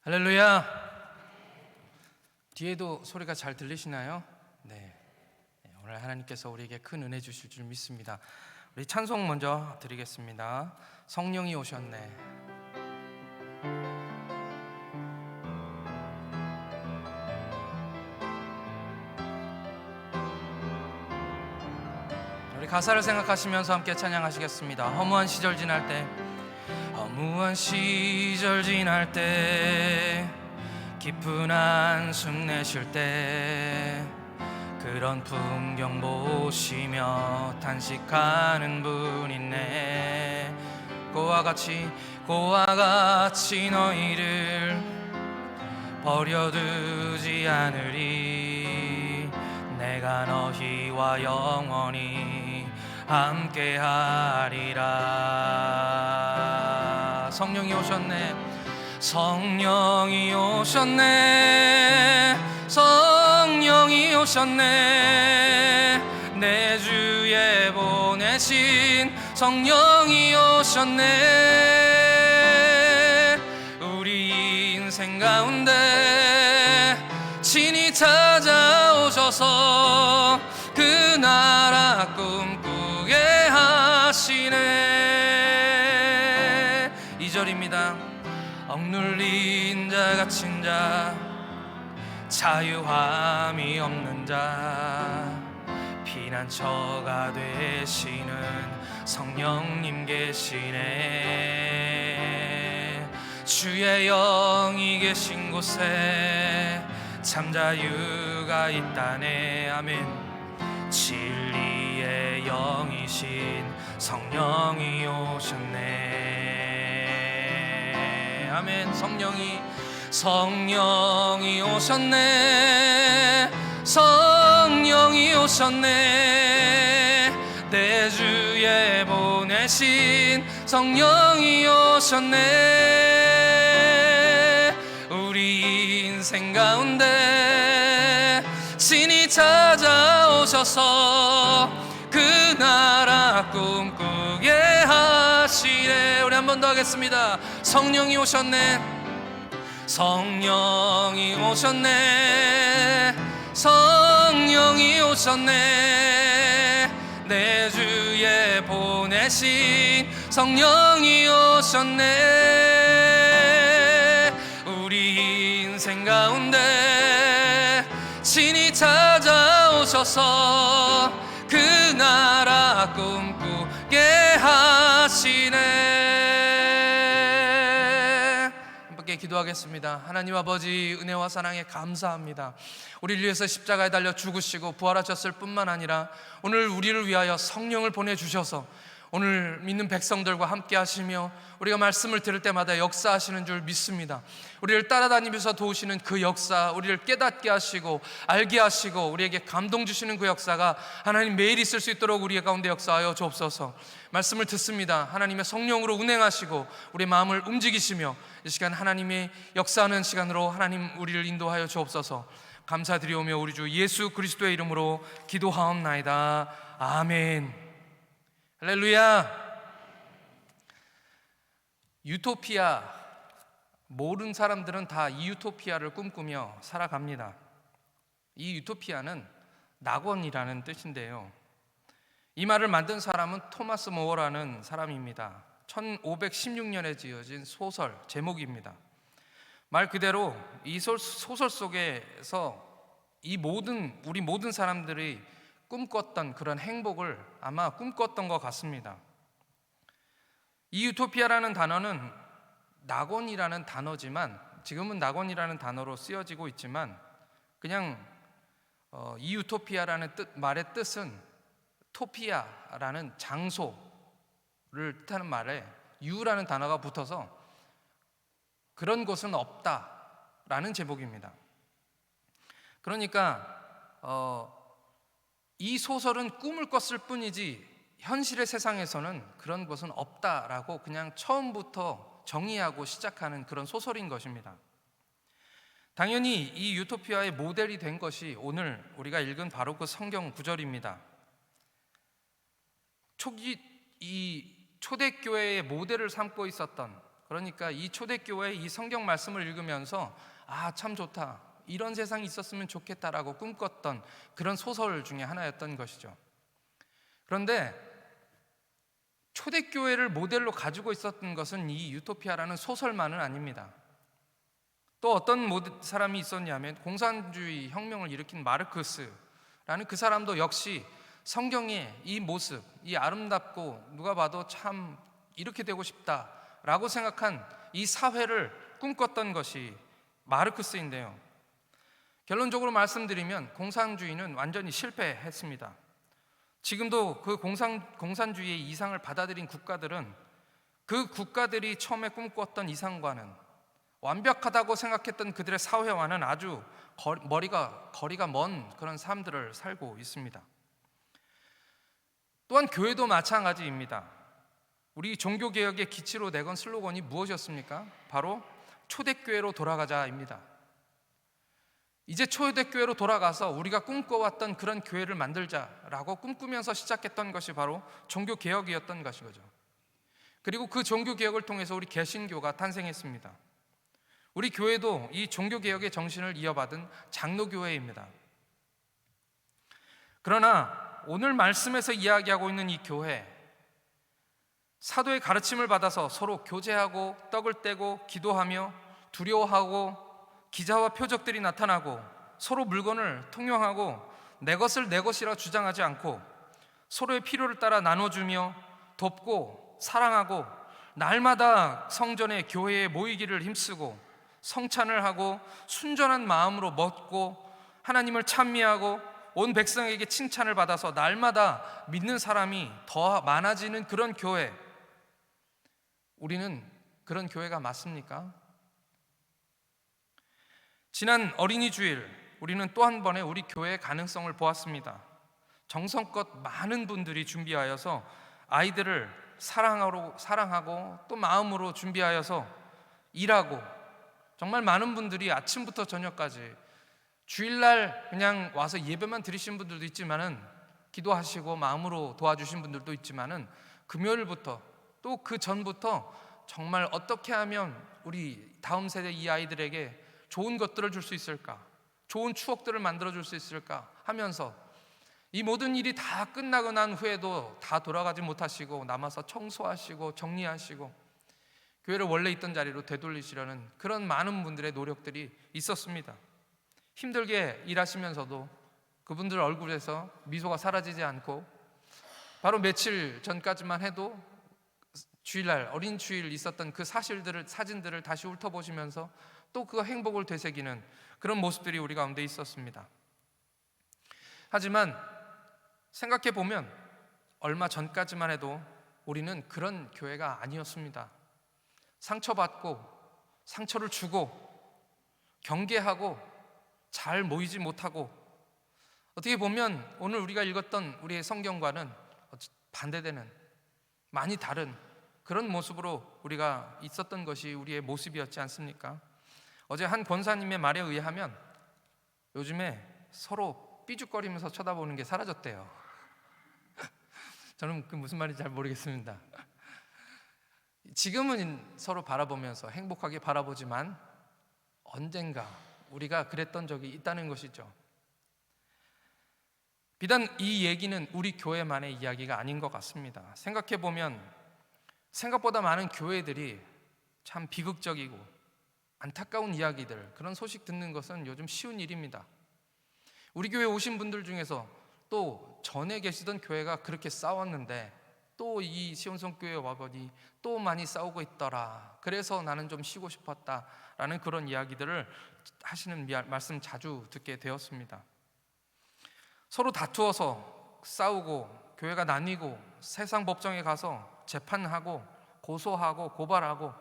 할렐루야. 뒤에도 소리가 잘 들리시나요? 네. 오늘 하나님께서 우리에게 큰 은혜 주실 줄 믿습니다. 우리 찬송 먼저 드리겠습니다. 성령이 오셨네. 우리 가사를 생각하시면서 함께 찬양하시겠습니다. 허무한 시절 지날 때, 허무한 시절 지날 때, 깊은 한숨 내쉴 때, 그런 풍경 보시며 탄식하는 분 있네. 고와 같이 너희를 버려두지 않으리. 내가 너희와 영원히 함께하리라. 성령이 오셨네. 성령이 오셨네. 성령이 오셨네. 내 주에 보내신 성령이 오셨네. 우리 인생 가운데 친히 찾아오셔서 그 나라 꿈꾸게 하시네. 2절입니다. 억눌린 자 갇힌 자 자유함이 없는 자 피난처가 되시는 성령님 계시네. 주의 영이 계신 곳에 참 자유가 있다네. 아멘. 진리의 영이신 성령이 오셨네. 아멘. 성령이 오셨네. 성령이 오셨네. 내 주에 보내신 성령이 오셨네. 우리 인생 가운데 친히 찾아오셔서 그 나라 꿈꾸게 하시네. 우리 한 번 더 하겠습니다. 성령이 오셨네. 성령이 오셨네. 성령이 오셨네. 내 주에 보내신 성령이 오셨네. 우리 인생 가운데 친히 찾아오셔서 그 나라 꿈꾸게 하시네. 기도하겠습니다. 하나님 아버지, 은혜와 사랑에 감사합니다. 우리를 위해서 십자가에 달려 죽으시고 부활하셨을 뿐만 아니라 오늘 우리를 위하여 성령을 보내주셔서 오늘 믿는 백성들과 함께 하시며 우리가 말씀을 들을 때마다 역사하시는 줄 믿습니다. 우리를 따라다니면서 도우시는 그 역사, 우리를 깨닫게 하시고 알게 하시고 우리에게 감동 주시는 그 역사가 하나님 매일 있을 수 있도록 우리 가운데 역사하여 주옵소서. 말씀을 듣습니다. 하나님의 성령으로 운행하시고 우리 마음을 움직이시며 이 시간 하나님의 역사하는 시간으로 하나님 우리를 인도하여 주옵소서. 감사드리오며 우리 주 예수 그리스도의 이름으로 기도하옵나이다. 아멘. 할렐루야. 유토피아, 모르는 사람들은 다 이 유토피아를 꿈꾸며 살아갑니다. 이 유토피아는 낙원이라는 뜻인데요, 이 말을 만든 사람은 토마스 모어라는 사람입니다. 1516년에 지어진 소설 제목입니다. 말 그대로 이 소설 속에서 우리 모든 사람들이 꿈꿨던 그런 행복을 아마 꿈꿨던 것 같습니다. 이 유토피아라는 단어는 낙원이라는 단어지만, 지금은 낙원이라는 단어로 쓰여지고 있지만, 그냥 이 유토피아라는 말의 뜻은 토피아라는 장소를 뜻하는 말에 유라는 단어가 붙어서 그런 곳은 없다라는 제목입니다. 그러니까 이 소설은 꿈을 꿨을 뿐이지 현실의 세상에서는 그런 것은 없다라고 그냥 처음부터 정의하고 시작하는 그런 소설인 것입니다. 당연히 이 유토피아의 모델이 된 것이 오늘 우리가 읽은 바로 그 성경 구절입니다. 이 초대교회의 모델을 삼고 있었던 그러니까 이 초대교회 이 성경 말씀을 읽으면서 아, 참 좋다, 이런 세상이 있었으면 좋겠다라고 꿈꿨던 그런 소설 중에 하나였던 것이죠. 그런데 초대교회를 모델로 가지고 있었던 것은 이 유토피아라는 소설만은 아닙니다. 또 어떤 사람이 있었냐면 공산주의 혁명을 일으킨 마르크스라는 그 사람도 역시 성경의 이 모습, 이 아름답고 누가 봐도 참 이렇게 되고 싶다라고 생각한 이 사회를 꿈꿨던 것이 마르크스인데요. 결론적으로 말씀드리면 공산주의는 완전히 실패했습니다. 지금도 그 공산주의의 이상을 받아들인 국가들은 그 국가들이 처음에 꿈꿨던 이상과는, 완벽하다고 생각했던 그들의 사회와는 아주 거리가 먼 그런 삶들을 살고 있습니다. 또한 교회도 마찬가지입니다. 우리 종교개혁의 기치로 내건 슬로건이 무엇이었습니까? 바로 초대교회로 돌아가자입니다. 이제 초대교회로 돌아가서 우리가 꿈꿔왔던 그런 교회를 만들자라고 꿈꾸면서 시작했던 것이 바로 종교개혁이었던 것이죠. 그리고 그 종교개혁을 통해서 우리 개신교가 탄생했습니다. 우리 교회도 이 종교개혁의 정신을 이어받은 장로교회입니다. 그러나 오늘 말씀에서 이야기하고 있는 이 교회, 사도의 가르침을 받아서 서로 교제하고 떡을 떼고 기도하며 두려워하고 기자와 표적들이 나타나고 서로 물건을 통용하고 내 것을 내 것이라 주장하지 않고 서로의 필요를 따라 나눠주며 돕고 사랑하고 날마다 성전에 교회에 모이기를 힘쓰고 성찬을 하고 순전한 마음으로 먹고 하나님을 찬미하고 온 백성에게 칭찬을 받아서 날마다 믿는 사람이 더 많아지는 그런 교회, 우리는 그런 교회가 맞습니까? 지난 어린이 주일 우리는 또 한 번의 우리 교회의 가능성을 보았습니다. 정성껏 많은 분들이 준비하여서 아이들을 사랑하고 또 마음으로 준비하여서 일하고, 정말 많은 분들이 아침부터 저녁까지 주일날 그냥 와서 예배만 드리신 분들도 있지만은, 기도하시고 마음으로 도와주신 분들도 있지만은, 금요일부터 또 그 전부터 정말 어떻게 하면 우리 다음 세대 이 아이들에게 좋은 것들을 줄 수 있을까, 좋은 추억들을 만들어 줄 수 있을까 하면서 이 모든 일이 다 끝나고 난 후에도 다 돌아가지 못하시고 남아서 청소하시고 정리하시고 교회를 원래 있던 자리로 되돌리시려는 그런 많은 분들의 노력들이 있었습니다. 힘들게 일하시면서도 그분들 얼굴에서 미소가 사라지지 않고, 바로 며칠 전까지만 해도 주일날 어린 주일 있었던 그 사진들을 다시 훑어보시면서 또 그 행복을 되새기는 그런 모습들이 우리 가운데 있었습니다. 하지만 생각해 보면 얼마 전까지만 해도 우리는 그런 교회가 아니었습니다. 상처받고 상처를 주고 경계하고 잘 모이지 못하고, 어떻게 보면 오늘 우리가 읽었던 우리의 성경과는 반대되는, 많이 다른 그런 모습으로 우리가 있었던 것이 우리의 모습이었지 않습니까? 어제 한 권사님의 말에 의하면 요즘에 서로 삐죽거리면서 쳐다보는 게 사라졌대요. 저는 그 무슨 말인지 잘 모르겠습니다. 지금은 서로 바라보면서 행복하게 바라보지만 언젠가 우리가 그랬던 적이 있다는 것이죠. 비단 이 얘기는 우리 교회만의 이야기가 아닌 것 같습니다. 생각해보면 생각보다 많은 교회들이 참 비극적이고 안타까운 이야기들, 그런 소식 듣는 것은 요즘 쉬운 일입니다. 우리 교회 오신 분들 중에서 또 전에 계시던 교회가 그렇게 싸웠는데 또 이 시온성교회 와보니 또 많이 싸우고 있더라, 그래서 나는 좀 쉬고 싶었다라는 그런 이야기들을 하시는 말씀 자주 듣게 되었습니다. 서로 다투어서 싸우고 교회가 나뉘고 세상 법정에 가서 재판하고 고소하고 고발하고,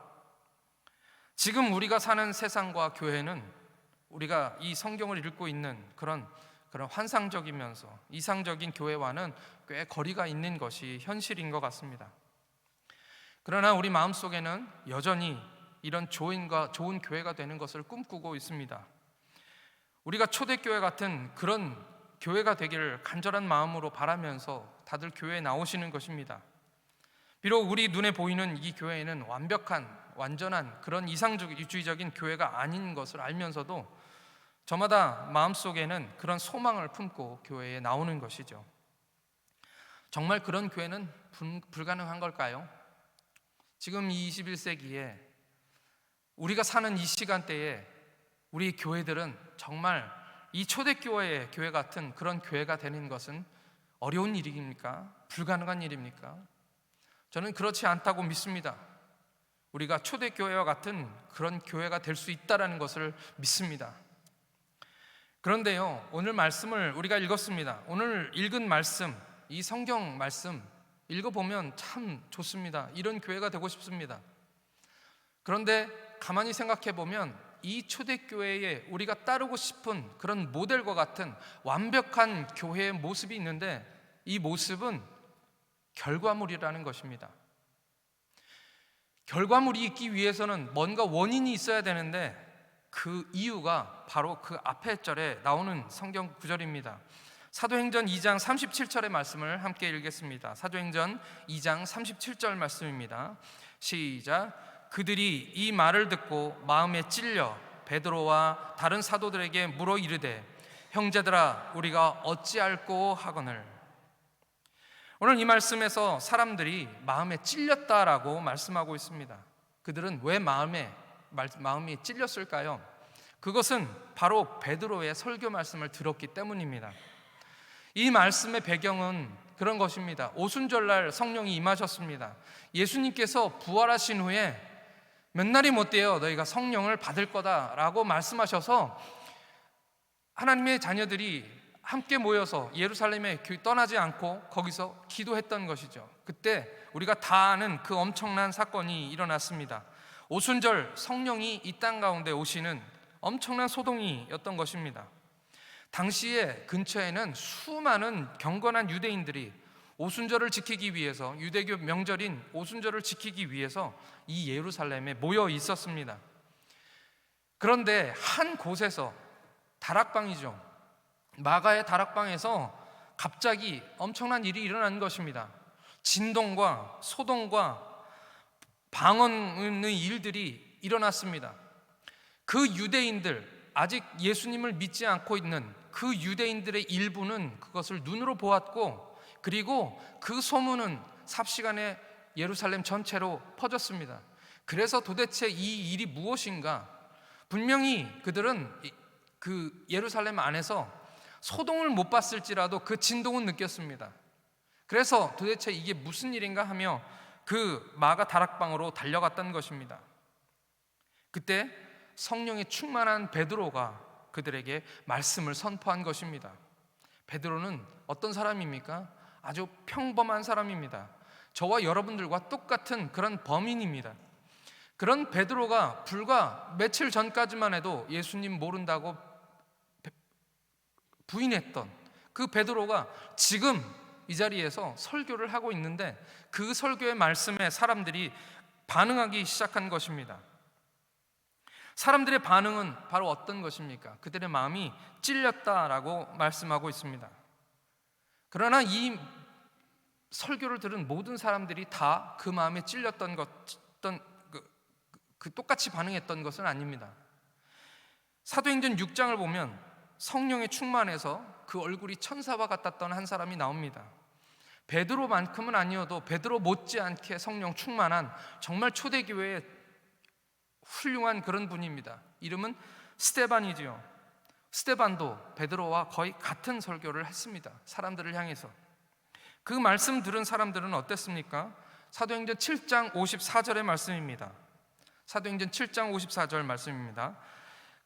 지금 우리가 사는 세상과 교회는 우리가 이 성경을 읽고 있는 그런 환상적이면서 이상적인 교회와는 꽤 거리가 있는 것이 현실인 것 같습니다. 그러나 우리 마음속에는 여전히 이런 좋은 교회가 되는 것을 꿈꾸고 있습니다. 우리가 초대교회 같은 그런 교회가 되기를 간절한 마음으로 바라면서 다들 교회에 나오시는 것입니다. 비록 우리 눈에 보이는 이 교회에는 완전한 그런 이상주의적인 교회가 아닌 것을 알면서도 저마다 마음속에는 그런 소망을 품고 교회에 나오는 것이죠. 정말 그런 교회는 불가능한 걸까요? 지금 이 21세기에 우리가 사는 이 시간대에 우리 교회들은 정말 이 초대교회의 교회 같은 그런 교회가 되는 것은 어려운 일입니까? 불가능한 일입니까? 저는 그렇지 않다고 믿습니다. 우리가 초대교회와 같은 그런 교회가 될 수 있다는 것을 믿습니다. 그런데요, 오늘 말씀을 우리가 읽었습니다. 오늘 읽은 말씀, 이 성경 말씀 읽어보면 참 좋습니다. 이런 교회가 되고 싶습니다. 그런데 가만히 생각해 보면 이 초대교회에 우리가 따르고 싶은 그런 모델과 같은 완벽한 교회의 모습이 있는데, 이 모습은 결과물이라는 것입니다. 결과물이 있기 위해서는 뭔가 원인이 있어야 되는데, 그 이유가 바로 그 앞에 절에 나오는 성경 구절입니다. 사도행전 2장 37절의 말씀을 함께 읽겠습니다. 사도행전 2장 37절 말씀입니다. 시작. 그들이 이 말을 듣고 마음에 찔려 베드로와 다른 사도들에게 물어 이르되, 형제들아, 우리가 어찌할꼬 하거늘. 오늘 이 말씀에서 사람들이 마음에 찔렸다라고 말씀하고 있습니다. 그들은 왜 마음이 찔렸을까요? 그것은 바로 베드로의 설교 말씀을 들었기 때문입니다. 이 말씀의 배경은 그런 것입니다. 오순절날 성령이 임하셨습니다. 예수님께서 부활하신 후에 몇 날이 못 돼요, 너희가 성령을 받을 거다라고 말씀하셔서 하나님의 자녀들이 함께 모여서 예루살렘에 떠나지 않고 거기서 기도했던 것이죠. 그때 우리가 다 아는 그 엄청난 사건이 일어났습니다. 오순절 성령이 이 땅 가운데 오시는 엄청난 소동이었던 것입니다. 당시에 근처에는 수많은 경건한 유대인들이 오순절을 지키기 위해서, 유대교 명절인 오순절을 지키기 위해서 이 예루살렘에 모여 있었습니다. 그런데 한 곳에서, 다락방이죠, 마가의 다락방에서 갑자기 엄청난 일이 일어난 것입니다. 진동과 소동과 방언의 일들이 일어났습니다. 그 유대인들, 아직 예수님을 믿지 않고 있는 그 유대인들의 일부는 그것을 눈으로 보았고, 그리고 그 소문은 삽시간에 예루살렘 전체로 퍼졌습니다. 그래서 도대체 이 일이 무엇인가? 분명히 그들은 그 예루살렘 안에서 소동을 못 봤을지라도 그 진동은 느꼈습니다. 그래서 도대체 이게 무슨 일인가 하며 그 마가 다락방으로 달려갔던 것입니다. 그때 성령에 충만한 베드로가 그들에게 말씀을 선포한 것입니다. 베드로는 어떤 사람입니까? 아주 평범한 사람입니다. 저와 여러분들과 똑같은 그런 범인입니다. 그런 베드로가 불과 며칠 전까지만 해도 예수님 모른다고 부인했던 그 베드로가 지금 이 자리에서 설교를 하고 있는데, 그 설교의 말씀에 사람들이 반응하기 시작한 것입니다. 사람들의 반응은 바로 어떤 것입니까? 그들의 마음이 찔렸다라고 말씀하고 있습니다. 그러나 이 설교를 들은 모든 사람들이 다 그 마음에 찔렸던 똑같이 반응했던 것은 아닙니다. 사도행전 6장을 보면 성령에 충만해서 그 얼굴이 천사와 같았던 한 사람이 나옵니다. 베드로만큼은 아니어도 베드로 못지않게 성령 충만한 정말 초대교회의 훌륭한 그런 분입니다. 이름은 스데반이지요. 스데반도 베드로와 거의 같은 설교를 했습니다. 사람들을 향해서. 그 말씀 들은 사람들은 어땠습니까? 사도행전 7장 54절의 말씀입니다. 사도행전 7장 54절 말씀입니다.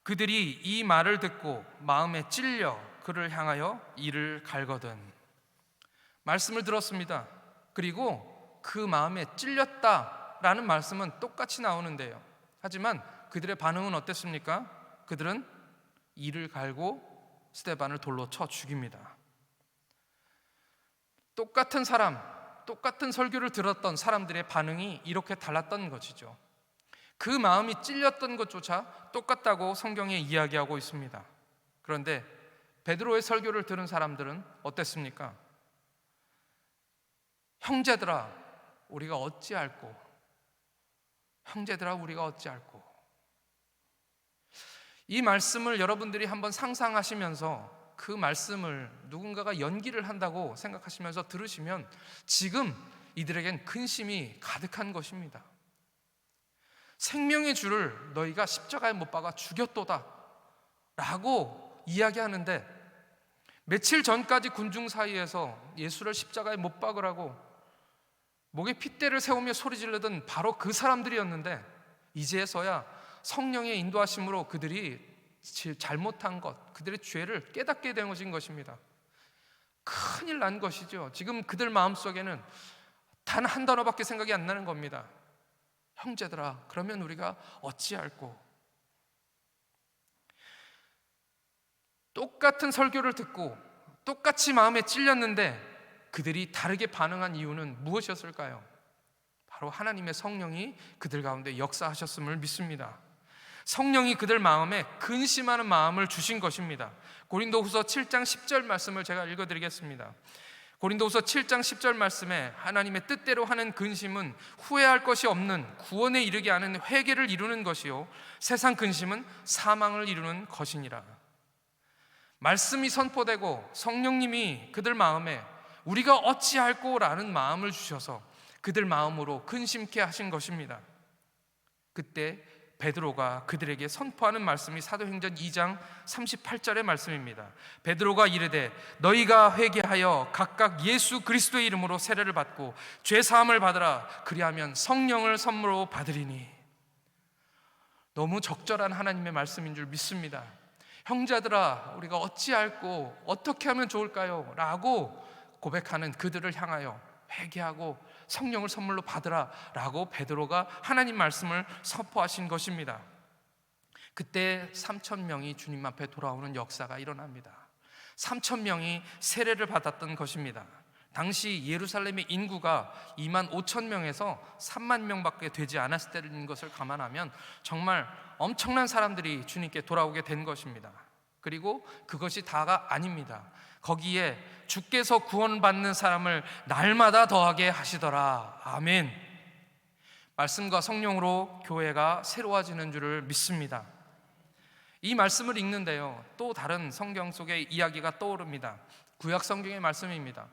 그들이 이 말을 듣고 마음에 찔려 그를 향하여 이를 갈거든. 말씀을 들었습니다. 그리고 그 마음에 찔렸다라는 말씀은 똑같이 나오는데요. 하지만 그들의 반응은 어땠습니까? 그들은 이를 갈고 스데반을 돌로 쳐 죽입니다. 똑같은 사람, 똑같은 설교를 들었던 사람들의 반응이 이렇게 달랐던 것이죠. 그 마음이 찔렸던 것조차 똑같다고 성경에 이야기하고 있습니다. 그런데 베드로의 설교를 들은 사람들은 어땠습니까? 형제들아, 우리가 어찌할꼬? 형제들아 우리가 어찌할꼬. 이 말씀을 여러분들이 한번 상상하시면서 그 말씀을 누군가가 연기를 한다고 생각하시면서 들으시면 지금 이들에겐 근심이 가득한 것입니다. 생명의 주를 너희가 십자가에 못 박아 죽였도다 라고 이야기하는데, 며칠 전까지 군중 사이에서 예수를 십자가에 못 박으라고 목에 핏대를 세우며 소리 지르던 바로 그 사람들이었는데, 이제서야 성령의 인도하심으로 그들이 잘못한 것, 그들의 죄를 깨닫게 된 것입니다. 큰일 난 것이죠. 지금 그들 마음속에는 단 한 단어밖에 생각이 안 나는 겁니다. 형제들아, 그러면 우리가 어찌할꼬. 똑같은 설교를 듣고 똑같이 마음에 찔렸는데 그들이 다르게 반응한 이유는 무엇이었을까요? 바로 하나님의 성령이 그들 가운데 역사하셨음을 믿습니다. 성령이 그들 마음에 근심하는 마음을 주신 것입니다. 고린도후서 7장 10절 말씀을 제가 읽어드리겠습니다. 고린도후서 7장 10절 말씀에 하나님의 뜻대로 하는 근심은 후회할 것이 없는 구원에 이르게 하는 회개를 이루는 것이요 세상 근심은 사망을 이루는 것이니라. 말씀이 선포되고 성령님이 그들 마음에 우리가 어찌할꼬라는 마음을 주셔서 그들 마음으로 근심케 하신 것입니다. 그때 베드로가 그들에게 선포하는 말씀이 사도행전 2장 38절의 말씀입니다. 베드로가 이르되 너희가 회개하여 각각 예수 그리스도의 이름으로 세례를 받고 죄 사함을 받으라. 그리하면 성령을 선물로 받으리니. 너무 적절한 하나님의 말씀인 줄 믿습니다. 형제들아 우리가 어찌할꼬 어떻게 하면 좋을까요? 라고 고백하는 그들을 향하여 회개하고 성령을 선물로 받으라 라고 베드로가 하나님 말씀을 선포하신 것입니다. 그때 3,000명이 주님 앞에 돌아오는 역사가 일어납니다. 3,000명이 세례를 받았던 것입니다. 당시 예루살렘의 인구가 25,000명에서 30,000명밖에 되지 않았을 때인 것을 감안하면 정말 엄청난 사람들이 주님께 돌아오게 된 것입니다. 그리고 그것이 다가 아닙니다. 거기에 주께서 구원받는 사람을 날마다 더하게 하시더라. 아멘. 말씀과 성령으로 교회가 새로워지는 줄을 믿습니다. 이 말씀을 읽는데요, 또 다른 성경 속의 이야기가 떠오릅니다. 구약 성경의 말씀입니다.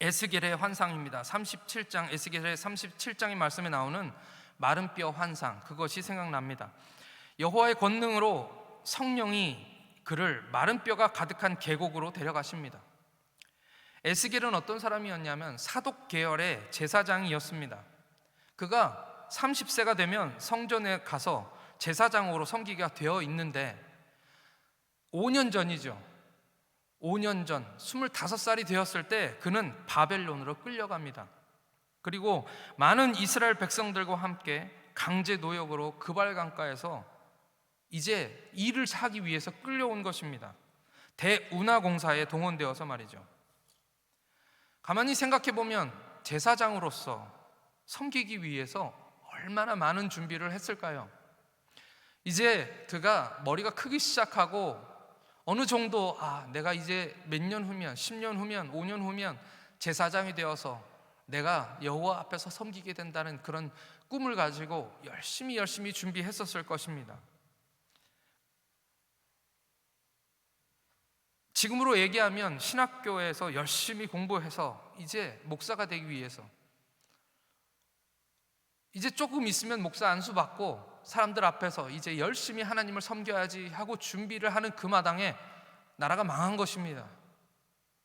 에스겔의 환상입니다. 37장, 에스겔의 37장의 말씀에 나오는 마른 뼈 환상, 그것이 생각납니다. 여호와의 권능으로 성령이 그를 마른 뼈가 가득한 계곡으로 데려가십니다. 에스겔은 어떤 사람이었냐면 사독 계열의 제사장이었습니다. 그가 30세가 되면 성전에 가서 제사장으로 섬기가 되어 있는데 5년 전이죠. 5년 전 25살이 되었을 때 그는 바벨론으로 끌려갑니다. 그리고 많은 이스라엘 백성들과 함께 강제 노역으로 그발 강가에서 이제 일을 하기 위해서 끌려온 것입니다. 대운하 공사에 동원되어서 말이죠. 가만히 생각해 보면 제사장으로서 섬기기 위해서 얼마나 많은 준비를 했을까요? 이제 그가 머리가 크기 시작하고 어느 정도 내가 이제 몇 년 후면 10년 후면 5년 후면 제사장이 되어서 내가 여호와 앞에서 섬기게 된다는 그런 꿈을 가지고 열심히 준비했었을 것입니다. 지금으로 얘기하면 신학교에서 열심히 공부해서 이제 목사가 되기 위해서 이제 조금 있으면 목사 안수 받고 사람들 앞에서 이제 열심히 하나님을 섬겨야지 하고 준비를 하는 그 마당에 나라가 망한 것입니다.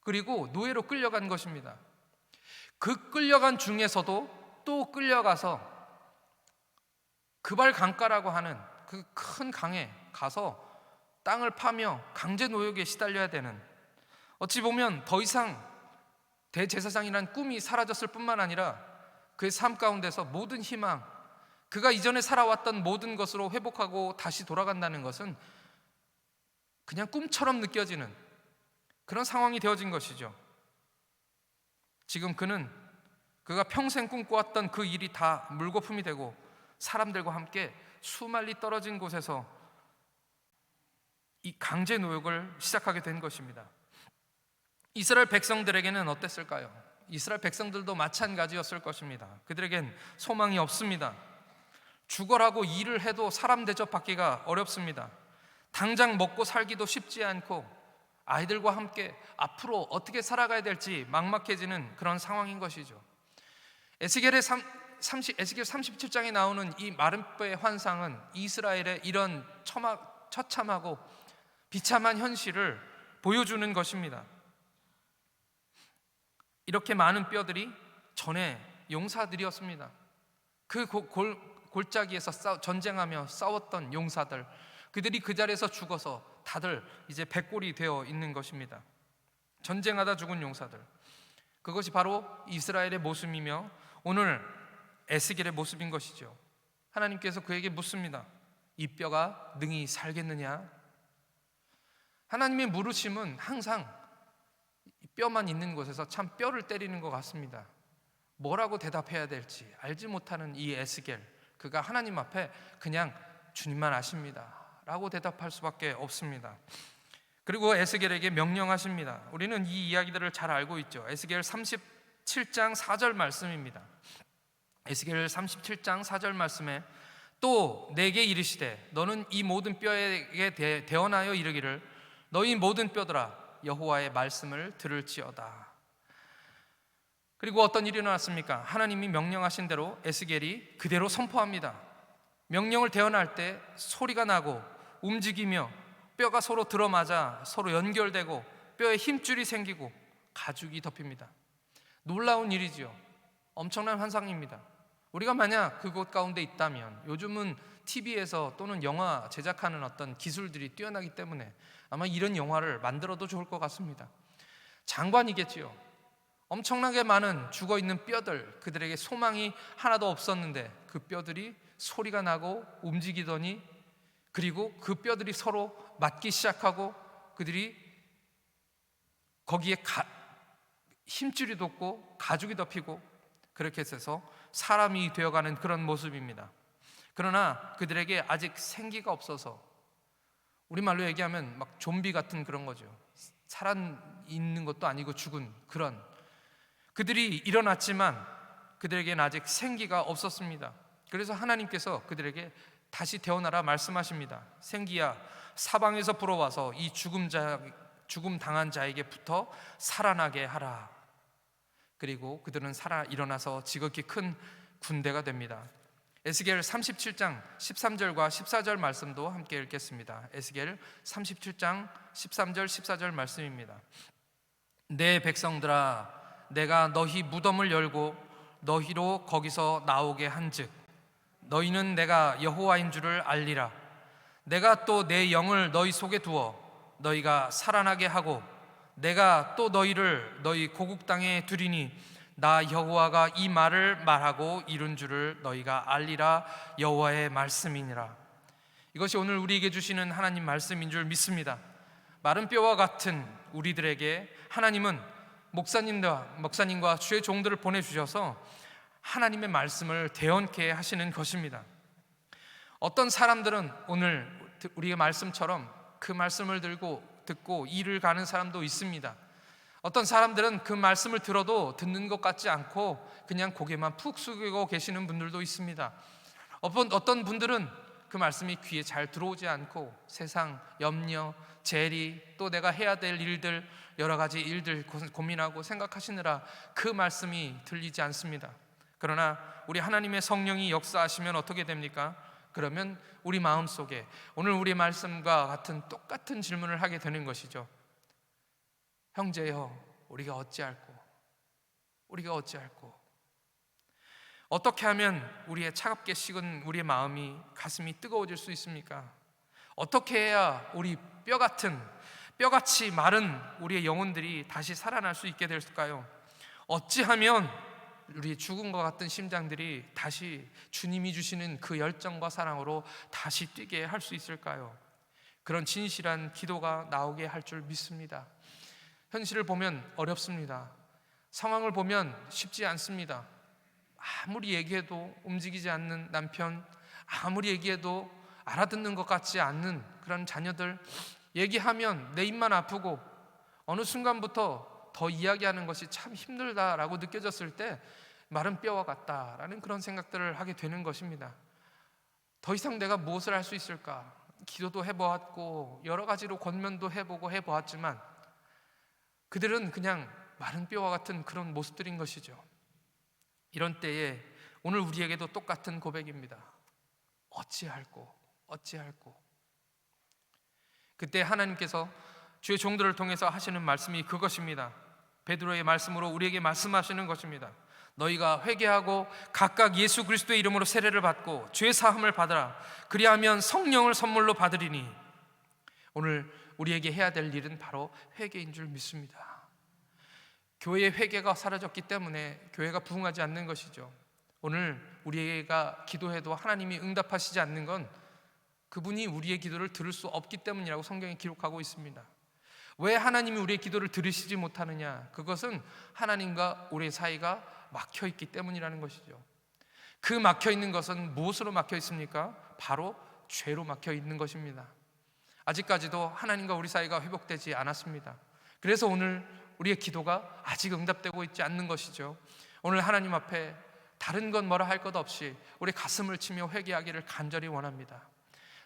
그리고 노예로 끌려간 것입니다. 그 끌려간 중에서도 또 끌려가서 그발 강가라고 하는 그 큰 강에 가서 땅을 파며 강제 노역에 시달려야 되는, 어찌 보면 더 이상 대제사장이라는 꿈이 사라졌을 뿐만 아니라 그의 삶 가운데서 모든 희망, 그가 이전에 살아왔던 모든 것으로 회복하고 다시 돌아간다는 것은 그냥 꿈처럼 느껴지는 그런 상황이 되어진 것이죠. 지금 그가 평생 꿈꿔왔던 그 일이 다 물거품이 되고 사람들과 함께 수말리 떨어진 곳에서 이 강제 노역을 시작하게 된 것입니다. 이스라엘 백성들에게는 어땠을까요? 이스라엘 백성들도 마찬가지였을 것입니다. 그들에겐 소망이 없습니다. 죽어라고 일을 해도 사람 대접받기가 어렵습니다. 당장 먹고 살기도 쉽지 않고 아이들과 함께 앞으로 어떻게 살아가야 될지 막막해지는 그런 상황인 것이죠. 에스겔 37장에 나오는 이 마른 뼈의 환상은 이스라엘의 이런 처참하고 비참한 현실을 보여주는 것입니다. 이렇게 많은 뼈들이 전에 용사들이었습니다. 그 골짜기에서 전쟁하며 싸웠던 용사들, 그들이 그 자리에서 죽어서 다들 이제 백골이 되어 있는 것입니다. 전쟁하다 죽은 용사들, 그것이 바로 이스라엘의 모습이며 오늘 에스겔의 모습인 것이죠. 하나님께서 그에게 묻습니다. 이 뼈가 능히 살겠느냐? 하나님의 물으심은 항상 뼈만 있는 곳에서 참 뼈를 때리는 것 같습니다. 뭐라고 대답해야 될지 알지 못하는 이 에스겔, 그가 하나님 앞에 그냥 주님만 아십니다 라고 대답할 수밖에 없습니다. 그리고 에스겔에게 명령하십니다. 우리는 이 이야기들을 잘 알고 있죠. 에스겔 37장 4절 말씀입니다. 에스겔 37장 4절 말씀에 또 내게 이르시되 너는 이 모든 뼈에게 대언하여 이르기를 너희 모든 뼈들아 여호와의 말씀을 들을지어다. 그리고 어떤 일이 일어났습니까? 하나님이 명령하신 대로 에스겔이 그대로 선포합니다. 명령을 대언할 때 소리가 나고 움직이며 뼈가 서로 들어맞아 서로 연결되고 뼈에 힘줄이 생기고 가죽이 덮입니다. 놀라운 일이지요. 엄청난 환상입니다. 우리가 만약 그곳 가운데 있다면, 요즘은 TV에서 또는 영화 제작하는 어떤 기술들이 뛰어나기 때문에 아마 이런 영화를 만들어도 좋을 것 같습니다. 장관이겠지요. 엄청나게 많은 죽어있는 뼈들, 그들에게 소망이 하나도 없었는데 그 뼈들이 소리가 나고 움직이더니, 그리고 그 뼈들이 서로 맞기 시작하고 그들이 거기에 힘줄이 돋고 가죽이 덮이고 그렇게 해서 사람이 되어가는 그런 모습입니다. 그러나 그들에게 아직 생기가 없어서, 우리말로 얘기하면 막 좀비 같은 그런 거죠. 살아있는 것도 아니고 죽은 그런, 그들이 일어났지만 그들에게는 아직 생기가 없었습니다. 그래서 하나님께서 그들에게 다시 태어나라 말씀하십니다. 생기야 사방에서 불어와서 이 죽음 당한 자에게 붙어 살아나게 하라. 그리고 그들은 일어나서 지극히 큰 군대가 됩니다. 에스겔 37장 13절과 14절 말씀도 함께 읽겠습니다. 에스겔 37장 13절 14절 말씀입니다. 내 백성들아, 내가 너희 무덤을 열고 너희로 거기서 나오게 한즉 너희는 내가 여호와인 줄을 알리라. 내가 또 내 영을 너희 속에 두어 너희가 살아나게 하고 내가 또 너희를 너희 고국 땅에 두리니 나 여호와가 이 말을 말하고 이룬 줄을 너희가 알리라. 여호와의 말씀이니라. 이것이 오늘 우리에게 주시는 하나님 말씀인 줄 믿습니다. 마른 뼈와 같은 우리들에게 하나님은 목사님과 주의 종들을 보내주셔서 하나님의 말씀을 대언케 하시는 것입니다. 어떤 사람들은 오늘 우리의 말씀처럼 그 말씀을 듣고 일을 가는 사람도 있습니다. 어떤 사람들은 그 말씀을 들어도 듣는 것 같지 않고 그냥 고개만 푹 숙이고 계시는 분들도 있습니다. 어떤 분들은 그 말씀이 귀에 잘 들어오지 않고 세상, 염려, 재리, 또 내가 해야 될 일들, 여러 가지 일들 고민하고 생각하시느라 그 말씀이 들리지 않습니다. 그러나 우리 하나님의 성령이 역사하시면 어떻게 됩니까? 그러면 우리 마음속에 오늘 우리 말씀과 같은 똑같은 질문을 하게 되는 것이죠. 형제여, 우리가 어찌할꼬? 어떻게 하면 우리의 차갑게 식은 우리의 마음이, 가슴이 뜨거워질 수 있습니까? 어떻게 해야 우리 뼈같이 마른 우리의 영혼들이 다시 살아날 수 있게 될까요? 어찌하면 우리 죽은 것 같은 심장들이 다시 주님이 주시는 그 열정과 사랑으로 다시 뛰게 할 수 있을까요? 그런 진실한 기도가 나오게 할 줄 믿습니다. 현실을 보면 어렵습니다. 상황을 보면 쉽지 않습니다. 아무리 얘기해도 움직이지 않는 남편, 아무리 얘기해도 알아듣는 것 같지 않는 그런 자녀들, 얘기하면 내 입만 아프고 어느 순간부터 더 이야기하는 것이 참 힘들다라고 느껴졌을 때 마른 뼈와 같다라는 그런 생각들을 하게 되는 것입니다. 더 이상 내가 무엇을 할 수 있을까? 기도도 해보았고 여러 가지로 권면도 해보고 해보았지만 그들은 그냥 마른 뼈와 같은 그런 모습들인 것이죠. 이런 때에 오늘 우리에게도 똑같은 고백입니다. 어찌할꼬. 그때 하나님께서 주의 종들을 통해서 하시는 말씀이 그것입니다. 베드로의 말씀으로 우리에게 말씀하시는 것입니다. 너희가 회개하고 각각 예수 그리스도의 이름으로 세례를 받고 죄 사함을 받으라. 그리하면 성령을 선물로 받으리니. 오늘 우리에게 해야 될 일은 바로 회개인 줄 믿습니다. 교회의 회개가 사라졌기 때문에 교회가 부흥하지 않는 것이죠. 오늘 우리가 기도해도 하나님이 응답하시지 않는 건 그분이 우리의 기도를 들을 수 없기 때문이라고 성경이 기록하고 있습니다. 왜 하나님이 우리의 기도를 들으시지 못하느냐? 그것은 하나님과 우리의 사이가 막혀 있기 때문이라는 것이죠. 그 막혀 있는 것은 무엇으로 막혀 있습니까? 바로 죄로 막혀 있는 것입니다. 아직까지도 하나님과 우리 사이가 회복되지 않았습니다. 그래서 오늘 우리의 기도가 아직 응답되고 있지 않는 것이죠. 오늘 하나님 앞에 다른 건 뭐라 할 것 없이 우리 가슴을 치며 회개하기를 간절히 원합니다.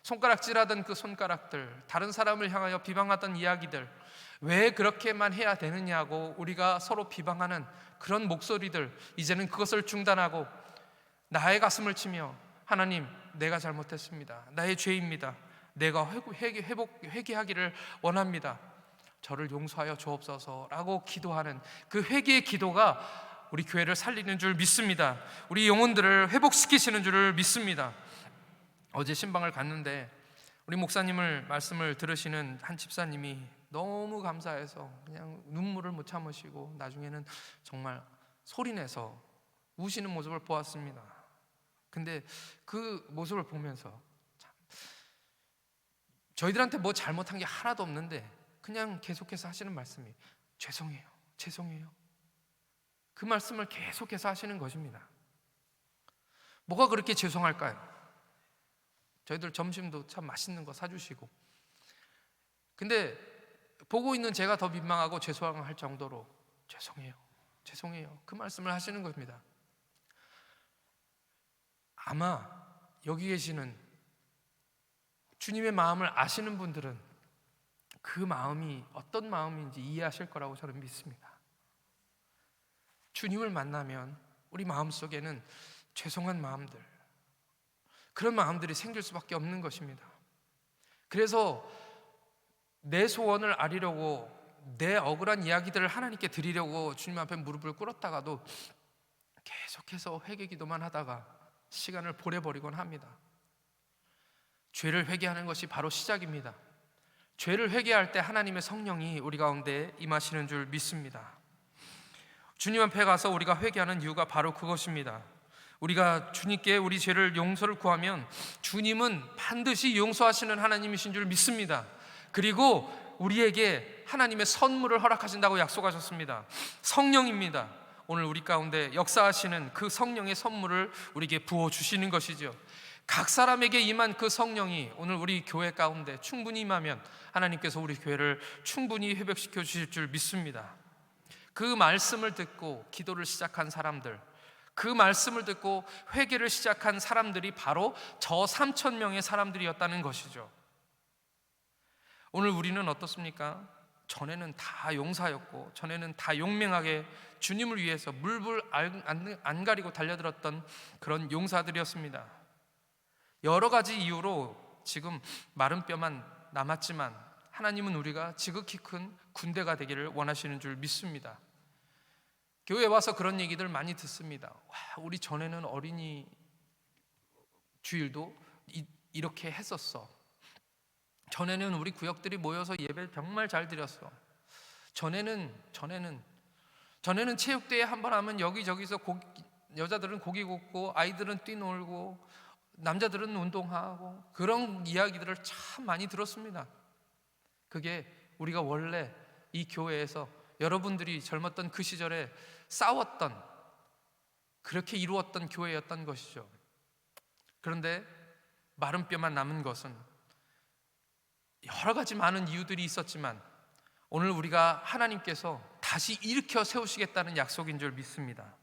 손가락질하던 그 손가락들, 다른 사람을 향하여 비방하던 이야기들, 왜 그렇게만 해야 되느냐고 우리가 서로 비방하는 그런 목소리들, 이제는 그것을 중단하고 나의 가슴을 치며 하나님, 내가 잘못했습니다. 나의 죄입니다. 내가 회개하기를 원합니다. 저를 용서하여 주옵소서라고 기도하는 그 회개의 기도가 우리 교회를 살리는 줄 믿습니다. 우리 영혼들을 회복시키시는 줄을 믿습니다. 어제 신방을 갔는데 우리 목사님을 말씀을 들으시는 한 집사님이 너무 감사해서 그냥 눈물을 못 참으시고 나중에는 정말 소리내서 우시는 모습을 보았습니다. 근데 그 모습을 보면서 참, 저희들한테 뭐 잘못한 게 하나도 없는데 그냥 계속해서 하시는 말씀이 죄송해요. 그 말씀을 계속해서 하시는 것입니다. 뭐가 그렇게 죄송할까요? 저희들 점심도 참 맛있는 거 사주시고, 근데 보고 있는 제가 더 민망하고 죄송할 정도로 죄송해요 그 말씀을 하시는 겁니다. 아마 여기 계시는 주님의 마음을 아시는 분들은 그 마음이 어떤 마음인지 이해하실 거라고 저는 믿습니다. 주님을 만나면 우리 마음속에는 죄송한 마음들, 그런 마음들이 생길 수밖에 없는 것입니다. 그래서 내 소원을 아리려고 내 억울한 이야기들을 하나님께 드리려고 주님 앞에 무릎을 꿇었다가도 계속해서 회개 기도만 하다가 시간을 보내버리곤 합니다. 죄를 회개하는 것이 바로 시작입니다. 죄를 회개할 때 하나님의 성령이 우리 가운데 임하시는 줄 믿습니다. 주님 앞에 가서 우리가 회개하는 이유가 바로 그것입니다. 우리가 주님께 우리 죄를 용서를 구하면 주님은 반드시 용서하시는 하나님이신 줄 믿습니다. 그리고 우리에게 하나님의 선물을 허락하신다고 약속하셨습니다. 성령입니다. 오늘 우리 가운데 역사하시는 그 성령의 선물을 우리에게 부어주시는 것이죠. 각 사람에게 임한 그 성령이 오늘 우리 교회 가운데 충분히 임하면 하나님께서 우리 교회를 충분히 회복시켜 주실 줄 믿습니다. 그 말씀을 듣고 기도를 시작한 사람들, 그 말씀을 듣고 회개를 시작한 사람들이 바로 저 3,000명의 사람들이었다는 것이죠. 오늘 우리는 어떻습니까? 전에는 다 용사였고 전에는 다 용맹하게 주님을 위해서 물불 안 가리고 달려들었던 그런 용사들이었습니다. 여러 가지 이유로 지금 마른 뼈만 남았지만 하나님은 우리가 지극히 큰 군대가 되기를 원하시는 줄 믿습니다. 교회에 와서 그런 얘기들 많이 듣습니다. 우리 전에는 어린이 주일도 이렇게 했었어. 전에는 우리 구역들이 모여서 예배를 정말 잘 드렸어. 전에는 체육대회 한번 하면 여기저기서 여자들은 고기 굽고 아이들은 뛰놀고 남자들은 운동하고 그런 이야기들을 참 많이 들었습니다. 그게 우리가 원래 이 교회에서 여러분들이 젊었던 그 시절에 싸웠던, 그렇게 이루었던 교회였던 것이죠. 그런데 마른 뼈만 남은 것은 여러 가지 많은 이유들이 있었지만 오늘 우리가 하나님께서 다시 일으켜 세우시겠다는 약속인 줄 믿습니다.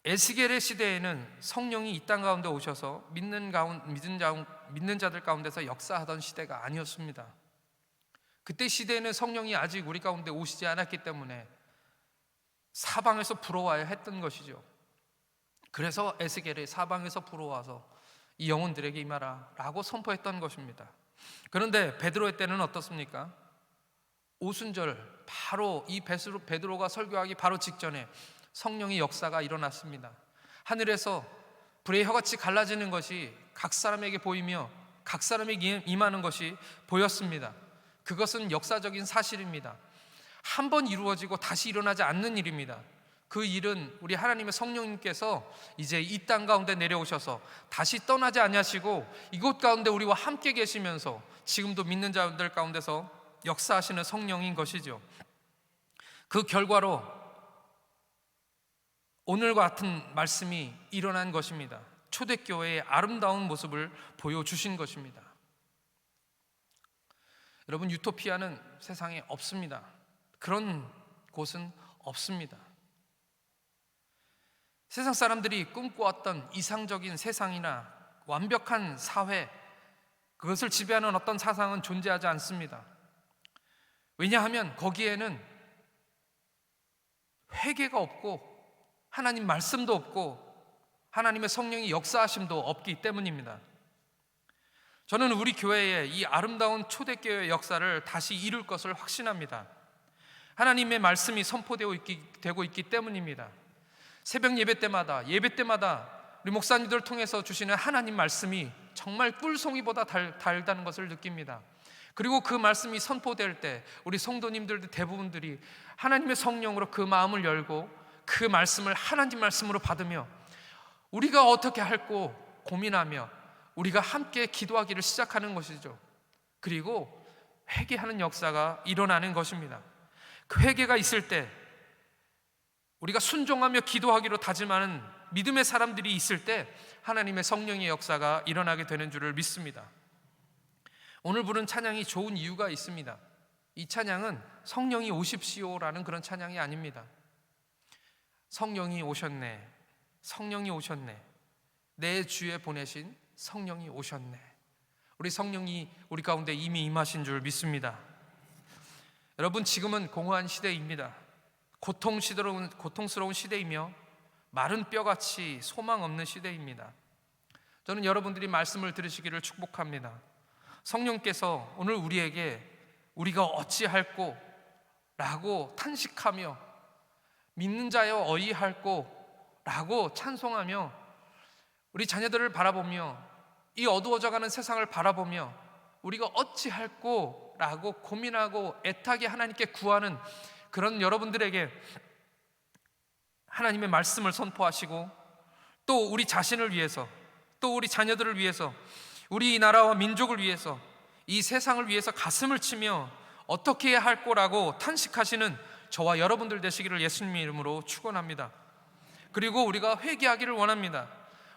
에스겔의 시대에는 성령이 이 땅 가운데 오셔서 믿는 자들 가운데서 역사하던 시대가 아니었습니다. 그때 시대에는 성령이 아직 우리 가운데 오시지 않았기 때문에 사방에서 불어와야 했던 것이죠. 그래서 에스겔이 사방에서 불어와서 이 영혼들에게 임하라 라고 선포했던 것입니다. 그런데 베드로의 때는 어떻습니까? 오순절 바로 이 베드로가 설교하기 바로 직전에 성령의 역사가 일어났습니다. 하늘에서 불의 혀같이 갈라지는 것이 각 사람에게 보이며 각 사람에게 임하는 것이 보였습니다. 그것은 역사적인 사실입니다. 한 번 이루어지고 다시 일어나지 않는 일입니다. 그 일은 우리 하나님의 성령님께서 이제 이 땅 가운데 내려오셔서 다시 떠나지 아니하시고 이곳 가운데 우리와 함께 계시면서 지금도 믿는 자들 가운데서 역사하시는 성령인 것이죠. 그 결과로 오늘과 같은 말씀이 일어난 것입니다. 초대교회의 아름다운 모습을 보여주신 것입니다. 여러분, 유토피아는 세상에 없습니다. 그런 곳은 없습니다. 세상 사람들이 꿈꿔왔던 이상적인 세상이나 완벽한 사회, 그것을 지배하는 어떤 사상은 존재하지 않습니다. 왜냐하면 거기에는 회개가 없고 하나님 말씀도 없고 하나님의 성령의 역사하심도 없기 때문입니다. 저는 우리 교회의 이 아름다운 초대교회의 역사를 다시 이룰 것을 확신합니다. 하나님의 말씀이 선포되고 있기 때문입니다. 새벽 예배 때마다 우리 목사님들을 통해서 주시는 하나님 말씀이 정말 꿀송이보다 달다는 것을 느낍니다. 그리고 그 말씀이 선포될 때 우리 성도님들 대부분들이 하나님의 성령으로 그 마음을 열고 그 말씀을 하나님 말씀으로 받으며 우리가 어떻게 할고 고민하며 우리가 함께 기도하기를 시작하는 것이죠. 그리고 회개하는 역사가 일어나는 것입니다. 그 회개가 있을 때 우리가 순종하며 기도하기로 다짐하는 믿음의 사람들이 있을 때 하나님의 성령의 역사가 일어나게 되는 줄을 믿습니다. 오늘 부른 찬양이 좋은 이유가 있습니다. 이 찬양은 성령이 오십시오라는 그런 찬양이 아닙니다. 성령이 오셨네, 성령이 오셨네, 내 주에 보내신 성령이 오셨네. 우리 성령이 우리 가운데 이미 임하신 줄 믿습니다. 여러분, 지금은 공허한 시대입니다. 고통스러운 시대이며 마른 뼈같이 소망 없는 시대입니다. 저는 여러분들이 말씀을 들으시기를 축복합니다. 성령께서 오늘 우리에게 우리가 어찌할꼬 라고 탄식하며 믿는 자여 어이할꼬 라고 찬송하며 우리 자녀들을 바라보며 이 어두워져가는 세상을 바라보며 우리가 어찌할꼬 라고 고민하고 애타게 하나님께 구하는 그런 여러분들에게 하나님의 말씀을 선포하시고 또 우리 자신을 위해서 또 우리 자녀들을 위해서 우리 나라와 민족을 위해서 이 세상을 위해서 가슴을 치며 어떻게 해야 할 거라고 탄식하시는 저와 여러분들 되시기를 예수님 이름으로 축원합니다. 그리고 우리가 회개하기를 원합니다.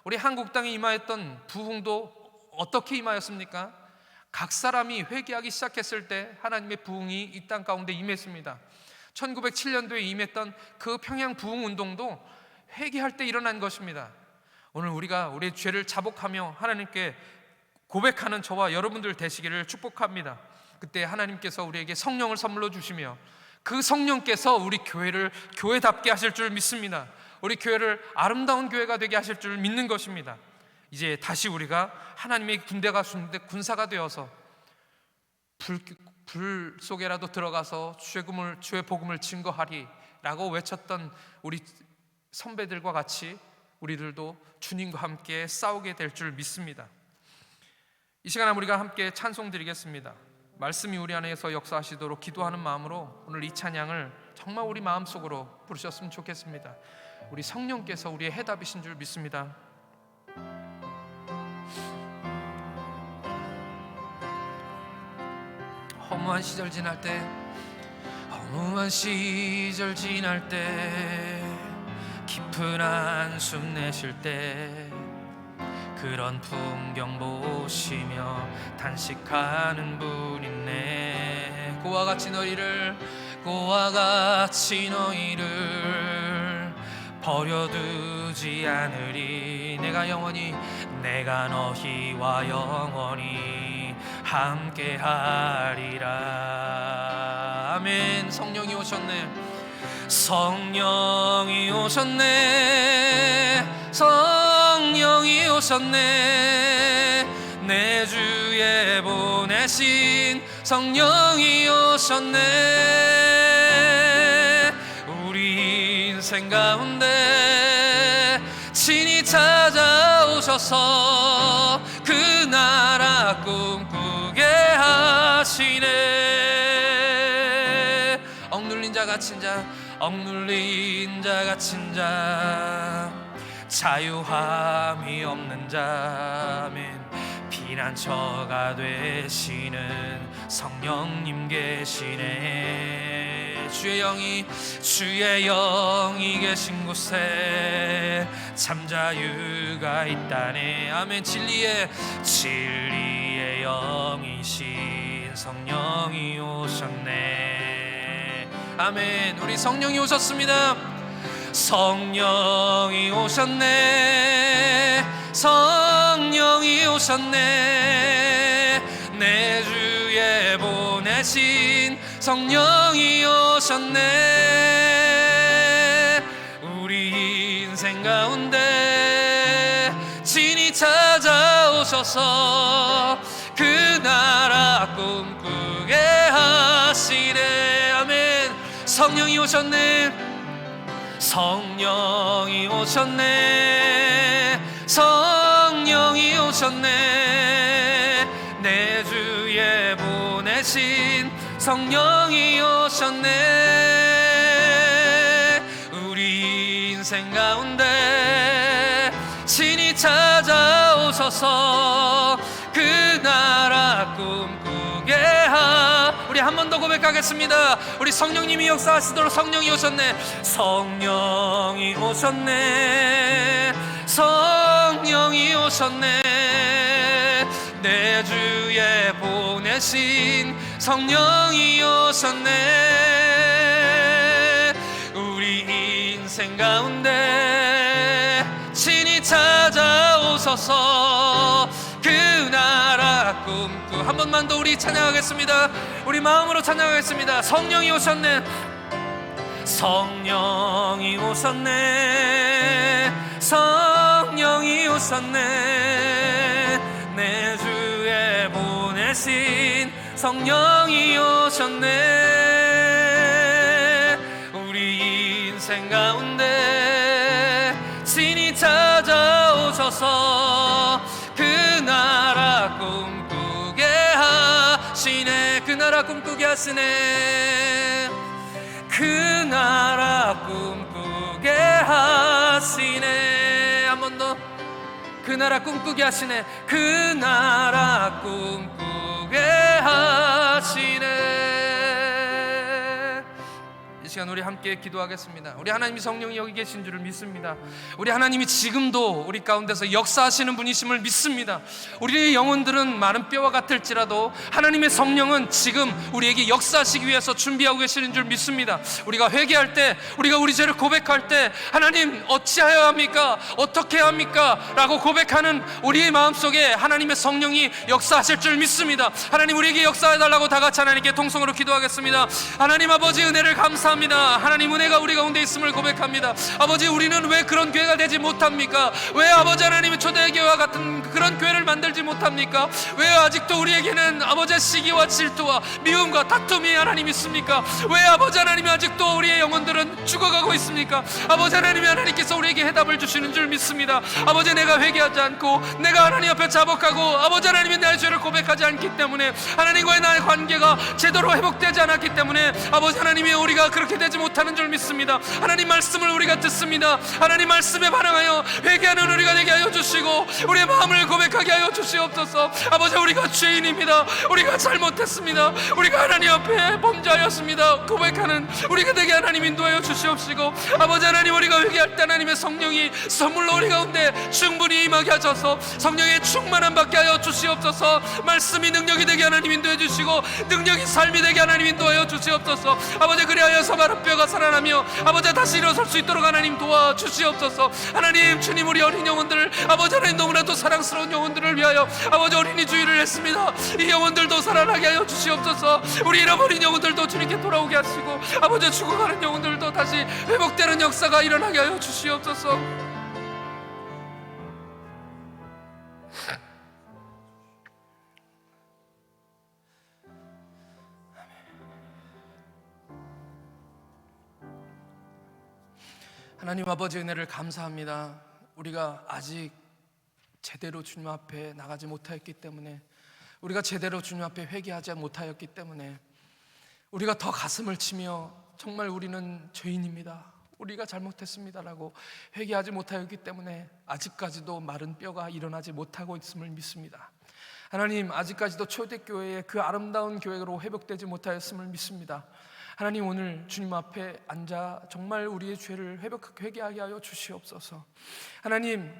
우리 한국 땅에 임하였던 부흥도 어떻게 임하였습니까? 각 사람이 회개하기 시작했을 때 하나님의 부흥이 이 땅 가운데 임했습니다. 1907년도에 임했던 그 평양 부흥 운동도 회개할 때 일어난 것입니다. 오늘 우리가 우리의 죄를 자복하며 하나님께 고백하는 저와 여러분들 되시기를 축복합니다. 그때 하나님께서 우리에게 성령을 선물로 주시며 그 성령께서 우리 교회를 교회답게 하실 줄 믿습니다. 우리 교회를 아름다운 교회가 되게 하실 줄 믿는 것입니다. 이제 다시 우리가 하나님의 군사가 되어서 불 속에라도 들어가서 주의 복음을 증거하리 라고 외쳤던 우리 선배들과 같이 우리들도 주님과 함께 싸우게 될 줄 믿습니다. 이 시간에 우리가 함께 찬송 드리겠습니다. 말씀이 우리 안에서 역사하시도록 기도하는 마음으로 오늘 이 찬양을 정말 우리 마음속으로 부르셨으면 좋겠습니다. 우리 성령께서 우리의 해답이신 줄 믿습니다. 허무한 시절 지날 때 깊은 한숨 내쉴 때 그런 풍경 보시며 탄식하는 분 있네. 그와 같이 너희를 버려두지 않으리. 내가 너희와 영원히 함께하리라. 아멘. 성령이 오셨네. 성령이 오셨네. 성령이 오셨네. 내 주에 보내신 성령이 오셨네. 우리 인생 가운데 친히 찾아오셔서 그 나라 꿈꾸게 하시네. 억눌린 자 갇힌 자, 억눌린 자 갇힌 자, 자유함이 없는 자, 아멘. 피난처가 되시는 성령님 계시네. 주의 영이 계신 곳에 참 자유가 있다네. 아멘. 진리의 영이신 성령이 오셨네. 아멘. 우리 성령이 오셨습니다. 성령이 오셨네. 성령이 오셨네. 내 주에 보내신 성령이 오셨네. 우리 인생 가운데 친히 찾아오셔서 그 나라 꿈꾸게 하시네. 아멘. 성령이 오셨네. 성령이 오셨네. 성령이 오셨네. 내 주에 보내신 성령이 오셨네. 우리 인생 가운데 친히 찾아오셔서 그 나라 꿈꾸게 우리 한 번 더 고백하겠습니다. 우리 성령님이 역사하시도록 성령이 오셨네. 성령이 오셨네. 성령이 오셨네. 내 주에 보내신 성령이 오셨네. 우리 인생 가운데 친히 찾아오셔서 그 나라 꿈꾸. 한 번만 더 우리 찬양하겠습니다. 우리 마음으로 찬양하겠습니다. 성령이 오셨네. 성령이 오셨네. 성령이 오셨네. 내 주에 보내신 성령이 오셨네. 우리 인생 가운데 친히 찾아오셔서 그 나라 꿈꾸게 하시네. 그 나라 꿈꾸게 하시네. 그 나라 꿈꾸게 하시네. 한 번 더. 그 나라 꿈꾸게 하시네. 그 나라 꿈꾸게 하시네. 이 시간 우리 함께 기도하겠습니다. 우리 하나님이 성령이 여기 계신 줄을 믿습니다. 우리 하나님이 지금도 우리 가운데서 역사하시는 분이심을 믿습니다. 우리의 영혼들은 마른 뼈와 같을지라도 하나님의 성령은 지금 우리에게 역사하시기 위해서 준비하고 계시는 줄 믿습니다. 우리가 회개할 때, 우리가 우리 죄를 고백할 때 하나님 어찌하여야 합니까? 어떻게 해야 합니까? 라고 고백하는 우리의 마음속에 하나님의 성령이 역사하실 줄 믿습니다. 하나님 우리에게 역사해달라고 다 같이 하나님께 통성으로 기도하겠습니다. 하나님 아버지 은혜를 감사합니다. 하나님 은혜가 우리 가운데 있음을 고백합니다. 아버지 우리는 왜 그런 교회가 되지 못합니까? 왜 아버지 하나님의 초대교회와 같은 그런 교회를 만들지 못합니까? 왜 아직도 우리에게는 아버지의 시기와 질투와 미움과 다툼이 하나님 있습니까? 왜 아버지 하나님이 아직도 우리의 영혼들은 죽어가고 있습니까? 아버지 하나님이 하나님께서 우리에게 해답을 주시는 줄 믿습니다. 아버지 내가 회개하지 않고 내가 하나님 앞에 자복하고 아버지 하나님이 나의 죄를 고백하지 않기 때문에 하나님과의 나의 관계가 제대로 회복되지 않았기 때문에 아버지 하나님이 우리가 그렇게 되지 못하는 줄 믿습니다. 하나님 말씀을 우리가 듣습니다. 하나님 말씀에 반응하여 회개하는 우리가 되게 하여 주시고 우리의 마음을 고백하게 하여 주시옵소서. 아버지, 우리가 죄인입니다. 우리가 잘못했습니다. 우리가 하나님 앞에 범죄하였습니다. 고백하는 우리가 되게 하나님 인도하여 주시옵시고, 아버지 하나님, 우리가 회개할 때 하나님의 성령이 선물로 우리 가운데 충분히 임하게 하셔서 성령의 충만함 받게 하여 주시옵소서. 말씀이 능력이 되게 하나님 인도해 주시고, 능력이 삶이 되게 하나님 인도하여 주시옵소서. 아버지, 그리하여서 마른 뼈가 살아나며 아버지 다시 일어설 수 있도록 하나님 도와주시옵소서. 하나님, 주님, 우리 어린 영혼들, 아버지 하나님, 너무나도 사랑스러운 영혼들을 위하여 아버지 어린이 주의를 했습니다. 이 영혼들도 살아나게 하여 주시옵소서. 우리 잃어버린 영혼들도 주님께 돌아오게 하시고, 아버지 죽어가는 영혼들도 다시 회복되는 역사가 일어나게 하여 주시옵소서. 하나님 아버지, 은혜를 감사합니다. 우리가 아직 제대로 주님 앞에 나가지 못하였기 때문에, 우리가 제대로 주님 앞에 회개하지 못하였기 때문에, 우리가 더 가슴을 치며 정말 우리는 죄인입니다, 우리가 잘못했습니다라고 회개하지 못하였기 때문에 아직까지도 마른 뼈가 일어나지 못하고 있음을 믿습니다. 하나님, 아직까지도 초대교회의 그 아름다운 교회로 회복되지 못하였음을 믿습니다. 하나님, 오늘 주님 앞에 앉아 정말 우리의 죄를 회개하게 하여 주시옵소서. 하나님,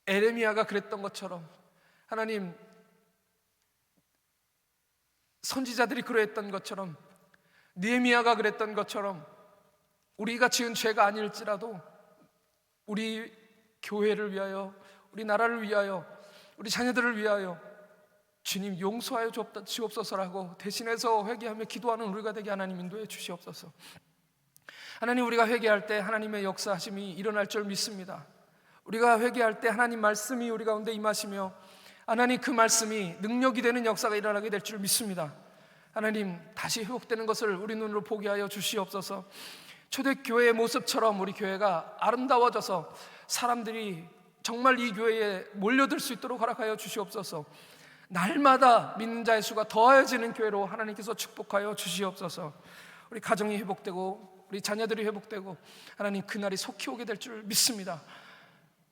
에레미야가 그랬던 것처럼, 하나님, 선지자들이 그러했던 것처럼, 느헤미야가 그랬던 것처럼, 우리가 지은 죄가 아닐지라도 우리 교회를 위하여, 우리 나라를 위하여, 우리 자녀들을 위하여 주님 용서하여 주옵소서라고 대신해서 회개하며 기도하는 우리가 되게 하나님 인도해 주시옵소서. 하나님, 우리가 회개할 때 하나님의 역사하심이 일어날 줄 믿습니다. 우리가 회개할 때 하나님 말씀이 우리 가운데 임하시며, 하나님 그 말씀이 능력이 되는 역사가 일어나게 될 줄 믿습니다. 하나님, 다시 회복되는 것을 우리 눈으로 보게 하여 주시옵소서. 초대교회의 모습처럼 우리 교회가 아름다워져서 사람들이 정말 이 교회에 몰려들 수 있도록 허락하여 주시옵소서. 날마다 믿는 자의 수가 더하여지는 교회로 하나님께서 축복하여 주시옵소서. 우리 가정이 회복되고 우리 자녀들이 회복되고 하나님 그날이 속히 오게 될 줄 믿습니다.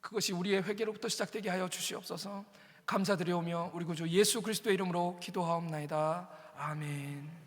그것이 우리의 회개로부터 시작되게 하여 주시옵소서. 감사드리오며 우리 구주 예수 그리스도의 이름으로 기도하옵나이다. 아멘.